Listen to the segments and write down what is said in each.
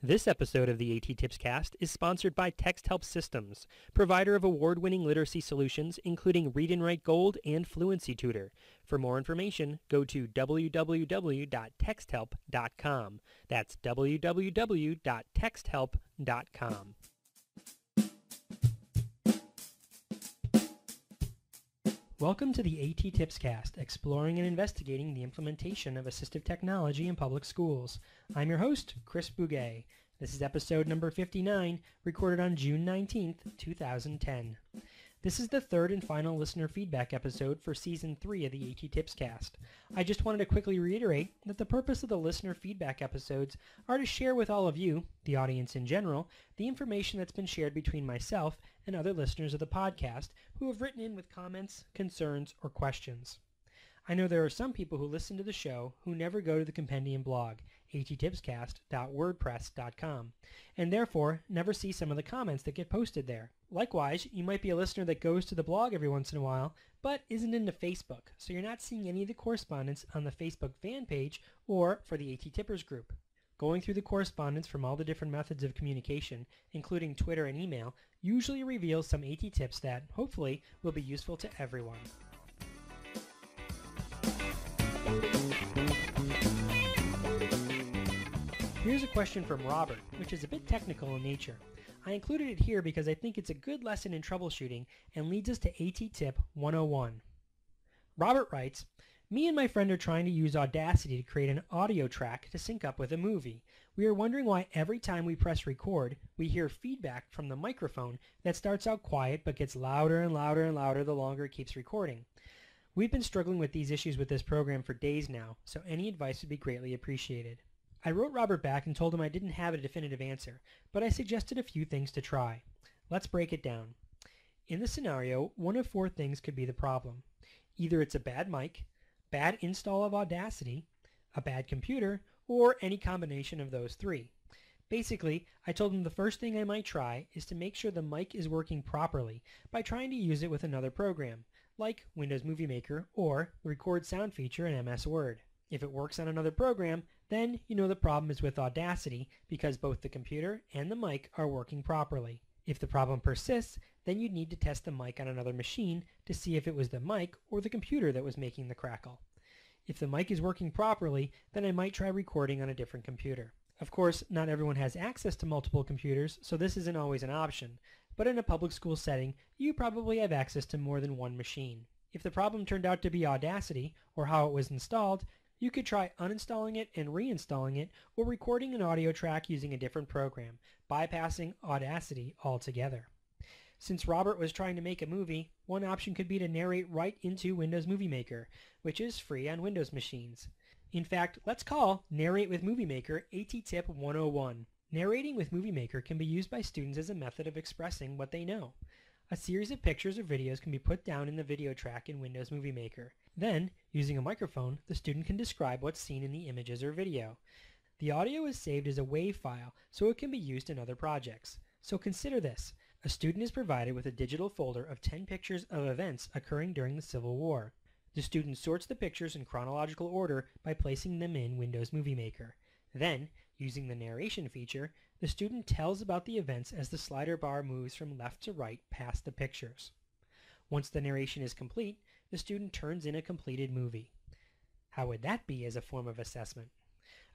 This episode of the A.T.TIPSCAST is sponsored by TextHelp Systems, provider of award-winning literacy solutions including Read and Write Gold and Fluency Tutor. For more information, go to www.texthelp.com. That's www.texthelp.com. Welcome to the A.T.TIPSCAST, exploring and investigating the implementation of assistive technology in public schools. I'm your host, Chris Bouguet. This is episode number 59, recorded on June 19th, 2010. This is the third and final listener feedback episode for Season 3 of the A.T.TIPSCAST. I just wanted to quickly reiterate that the purpose of the listener feedback episodes are to share with all of you, the audience in general, the information that's been shared between myself and other listeners of the podcast who have written in with comments, concerns, or questions. I know there are some people who listen to the show who never go to the compendium blog, ATTIPScast.wordpress.com, and therefore never see some of the comments that get posted there. Likewise, you might be a listener that goes to the blog every once in a while, but isn't into Facebook, so you're not seeing any of the correspondence on the Facebook fan page or for the AT-Tippers group. Going through the correspondence from all the different methods of communication, including Twitter and email, usually reveals some AT tips that, hopefully, will be useful to everyone. Here's a question from Robert, which is a bit technical in nature. I included it here because I think it's a good lesson in troubleshooting and leads us to AT-TIP 101. Robert writes, "Me and my friend are trying to use Audacity to create an audio track to sync up with a movie. We are wondering why every time we press record, we hear feedback from the microphone that starts out quiet but gets louder and louder and louder the longer it keeps recording. We've been struggling with these issues with this program for days now, so any advice would be greatly appreciated." I wrote Robert back and told him I didn't have a definitive answer, but I suggested a few things to try. Let's break it down. In the scenario, one of four things could be the problem. Either it's a bad mic, bad install of Audacity, a bad computer, or any combination of those three. Basically, I told him the first thing I might try is to make sure the mic is working properly by trying to use it with another program, like Windows Movie Maker or the Record Sound feature in MS Word. If it works on another program, then you know the problem is with Audacity because both the computer and the mic are working properly. If the problem persists, then you'd need to test the mic on another machine to see if it was the mic or the computer that was making the crackle. If the mic is working properly, then I might try recording on a different computer. Of course, not everyone has access to multiple computers, so this isn't always an option, but in a public school setting, you probably have access to more than one machine. If the problem turned out to be Audacity, or how it was installed, you could try uninstalling it and reinstalling it, or recording an audio track using a different program, bypassing Audacity altogether. Since Robert was trying to make a movie, one option could be to narrate right into Windows Movie Maker, which is free on Windows machines. In fact, let's call Narrate with Movie Maker AT-TIP 101. Narrating with Movie Maker can be used by students as a method of expressing what they know. A series of pictures or videos can be put down in the video track in Windows Movie Maker. Then, using a microphone, the student can describe what's seen in the images or video. The audio is saved as a WAV file, so it can be used in other projects. So consider this. A student is provided with a digital folder of 10 pictures of events occurring during the Civil War. The student sorts the pictures in chronological order by placing them in Windows Movie Maker. Then, using the narration feature, the student tells about the events as the slider bar moves from left to right past the pictures. Once the narration is complete, the student turns in a completed movie. How would that be as a form of assessment?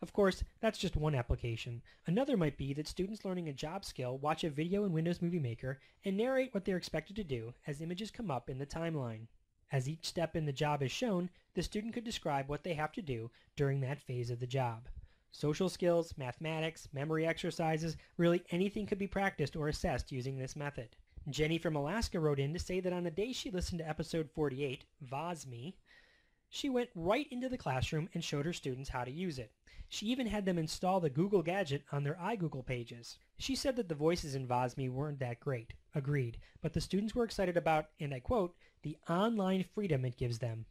Of course, that's just one application. Another might be that students learning a job skill watch a video in Windows Movie Maker and narrate what they're expected to do as images come up in the timeline. As each step in the job is shown, the student could describe what they have to do during that phase of the job. Social skills, mathematics, memory exercises, really anything could be practiced or assessed using this method. Jenny from Alaska wrote in to say that on the day she listened to episode 48, VOSME, she went right into the classroom and showed her students how to use it. She even had them install the Google gadget on their iGoogle pages. She said that the voices in VOSME weren't that great, agreed, but the students were excited about, and I quote, the online freedom it gives them.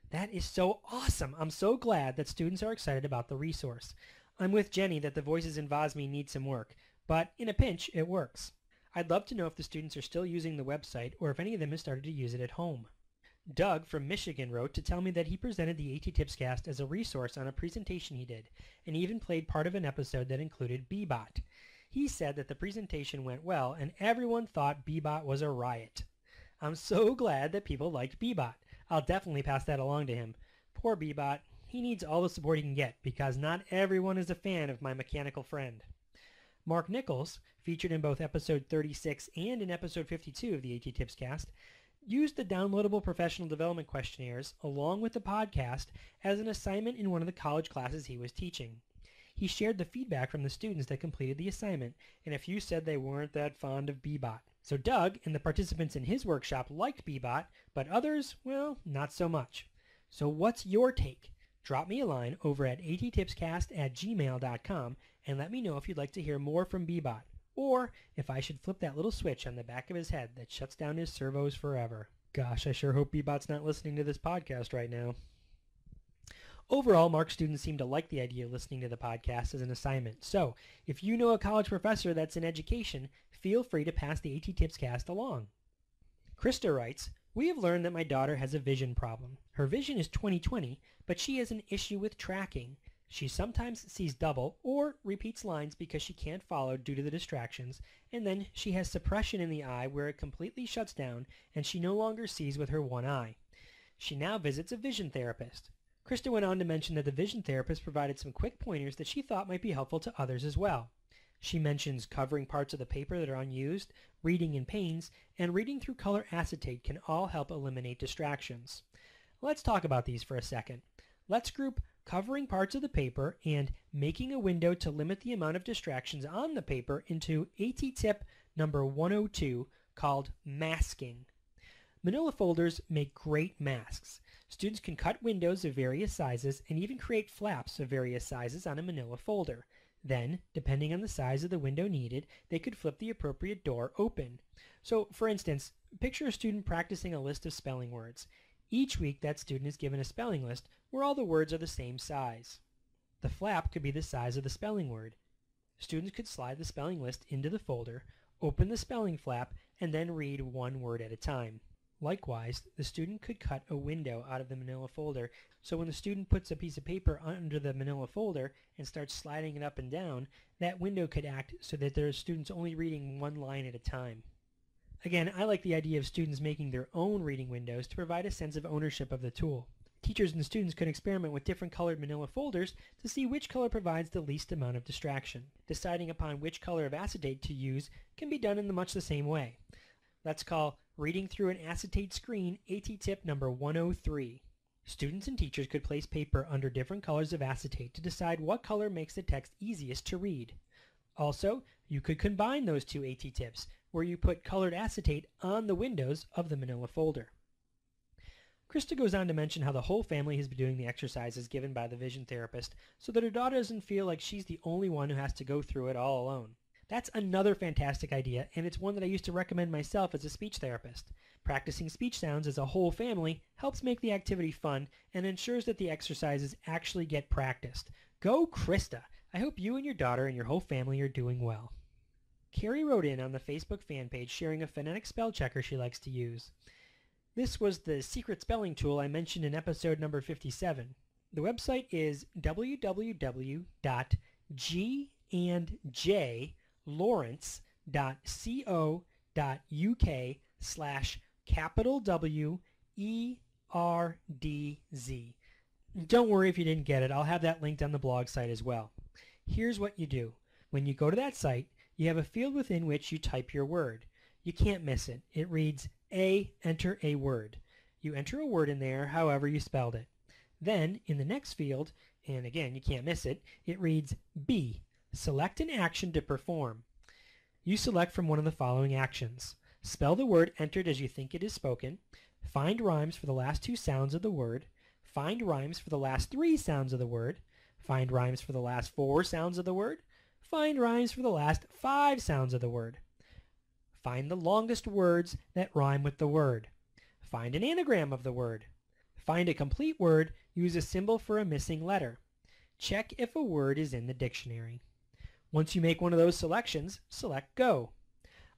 That is so awesome! I'm so glad that students are excited about the resource. I'm with Jenny that the voices in VOSME need some work, but in a pinch, it works. I'd love to know if the students are still using the website or if any of them have started to use it at home. Doug from Michigan wrote to tell me that he presented the A.T.TIPSCAST as a resource on a presentation he did, and even played part of an episode that included Bebot. He said that the presentation went well, and everyone thought Bebot was a riot. I'm so glad that people liked Bebot. I'll definitely pass that along to him. Poor Bebot. He needs all the support he can get, because not everyone is a fan of my mechanical friend. Mark Nichols, featured in both episode 36 and in episode 52 of the A.T.TIPScast, used the downloadable professional development questionnaires along with the podcast as an assignment in one of the college classes he was teaching. He shared the feedback from the students that completed the assignment, and a few said they weren't that fond of Bebot. So Doug and the participants in his workshop liked Bebot, but others, well, not so much. So what's your take? Drop me a line over at attipscast@gmail.com and let me know if you'd like to hear more from Bebot, or if I should flip that little switch on the back of his head that shuts down his servos forever. Gosh, I sure hope Bebot's not listening to this podcast right now. Overall, Mark's students seem to like the idea of listening to the podcast as an assignment. So, if you know a college professor that's in education, feel free to pass the A.T.TIPScast along. Krista writes, "We have learned that my daughter has a vision problem. Her vision is 20/20, but she has an issue with tracking. She sometimes sees double or repeats lines because she can't follow due to the distractions, and then she has suppression in the eye where it completely shuts down and she no longer sees with her one eye. She now visits a vision therapist." Krista went on to mention that the vision therapist provided some quick pointers that she thought might be helpful to others as well. She mentions covering parts of the paper that are unused, reading in panes, and reading through color acetate can all help eliminate distractions. Let's talk about these for a second. Let's group covering parts of the paper and making a window to limit the amount of distractions on the paper into A.T.TIP number 102 called masking. Manila folders make great masks. Students can cut windows of various sizes and even create flaps of various sizes on a manila folder. Then, depending on the size of the window needed, they could flip the appropriate door open. So, for instance, picture a student practicing a list of spelling words. Each week, that student is given a spelling list where all the words are the same size. The flap could be the size of the spelling word. Students could slide the spelling list into the folder, open the spelling flap, and then read one word at a time. Likewise, the student could cut a window out of the manila folder, so when the student puts a piece of paper under the manila folder and starts sliding it up and down, that window could act so that there are students only reading one line at a time. Again, I like the idea of students making their own reading windows to provide a sense of ownership of the tool. Teachers and students could experiment with different colored manila folders to see which color provides the least amount of distraction. Deciding upon which color of acetate to use can be done in much the same way. Let's call reading through an acetate screen A.T.TIP number 103. Students and teachers could place paper under different colors of acetate to decide what color makes the text easiest to read. Also, you could combine those two A.T.TIPs, where you put colored acetate on the windows of the manila folder. Krista goes on to mention how the whole family has been doing the exercises given by the vision therapist so that her daughter doesn't feel like she's the only one who has to go through it all alone. That's another fantastic idea, and it's one that I used to recommend myself as a speech therapist. Practicing speech sounds as a whole family helps make the activity fun and ensures that the exercises actually get practiced. Go Krista! I hope you and your daughter and your whole family are doing well. Carrie wrote in on the Facebook fan page sharing a phonetic spell checker she likes to use. This was the secret spelling tool I mentioned in episode number 57. The website is www.jandjlawrence.co.uk/WERDZ. Don't worry if you didn't get it. I'll have that linked on the blog site as well. Here's what you do. When you go to that site, you have a field within which you type your word. You can't miss it. It reads enter a word. You enter a word in there however you spelled it. Then, in the next field, and again you can't miss it, it reads B. Select an action to perform. You select from one of the following actions. Spell the word entered as you think it is spoken. Find rhymes for the last two sounds of the word. Find rhymes for the last three sounds of the word. Find rhymes for the last four sounds of the word. Find rhymes for the last five sounds of the word. Find the longest words that rhyme with the word. Find an anagram of the word. Find a complete word, use a symbol for a missing letter. Check if a word is in the dictionary. Once you make one of those selections, select Go.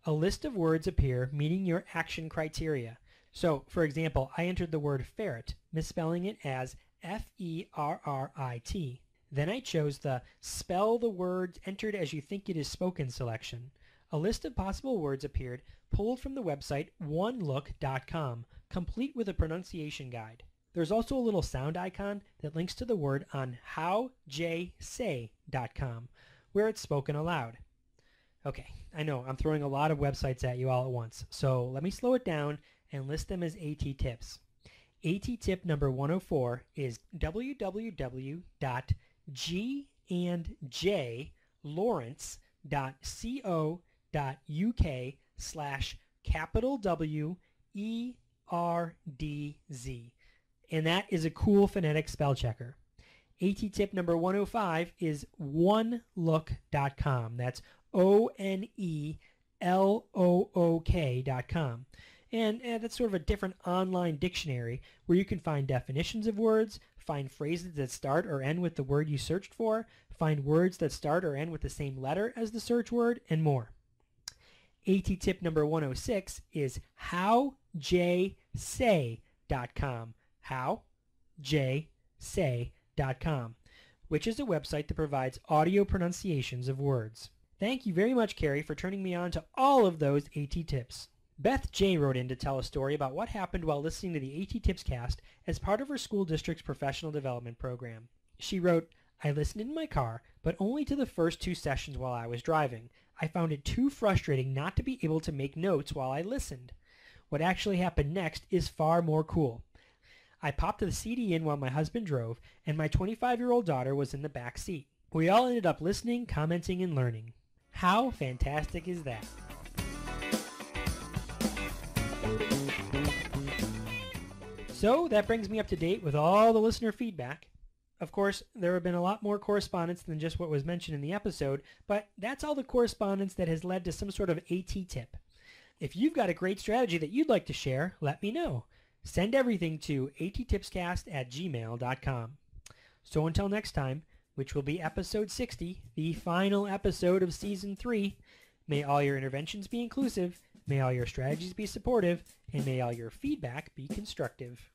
A list of words appear meeting your action criteria. So, for example, I entered the word ferret, misspelling it as F-E-R-R-I-T. Then I chose the Spell the Words Entered as You Think It Is Spoken selection. A list of possible words appeared, pulled from the website onelook.com, complete with a pronunciation guide. There's also a little sound icon that links to the word on howjsay.com, where it's spoken aloud. Okay, I know I'm throwing a lot of websites at you all at once, so let me slow it down and list them as AT-TIPS. AT-TIP number 104 is www.gandj.co.uk/WERDZ. And that is a cool phonetic spell checker. AT-TIP number 105 is onelook.com. That's ONELOOK.com. And that's sort of a different online dictionary where you can find definitions of words, find phrases that start or end with the word you searched for, find words that start or end with the same letter as the search word, and more. AT-TIP number 106 is howjsay.com. howjsay.com, which is a website that provides audio pronunciations of words. Thank you very much, Carrie, for turning me on to all of those AT-TIPs. Beth J. wrote in to tell a story about what happened while listening to the A.T.TIPScast as part of her school district's professional development program. She wrote, I listened in my car, but only to the first 2 sessions while I was driving. I found it too frustrating not to be able to make notes while I listened. What actually happened next is far more cool. I popped the CD in while my husband drove, and my 25-year-old daughter was in the back seat. We all ended up listening, commenting, and learning. How fantastic is that? So that brings me up to date with all the listener feedback. Of course, there have been a lot more correspondence than just what was mentioned in the episode, but that's all the correspondence that has led to some sort of AT-TIP. If you've got a great strategy that you'd like to share, let me know. Send everything to AT.TIPScast@gmail.com. So until next time, which will be episode 60, the final episode of season 3, may all your interventions be inclusive, may all your strategies be supportive, and may all your feedback be constructive.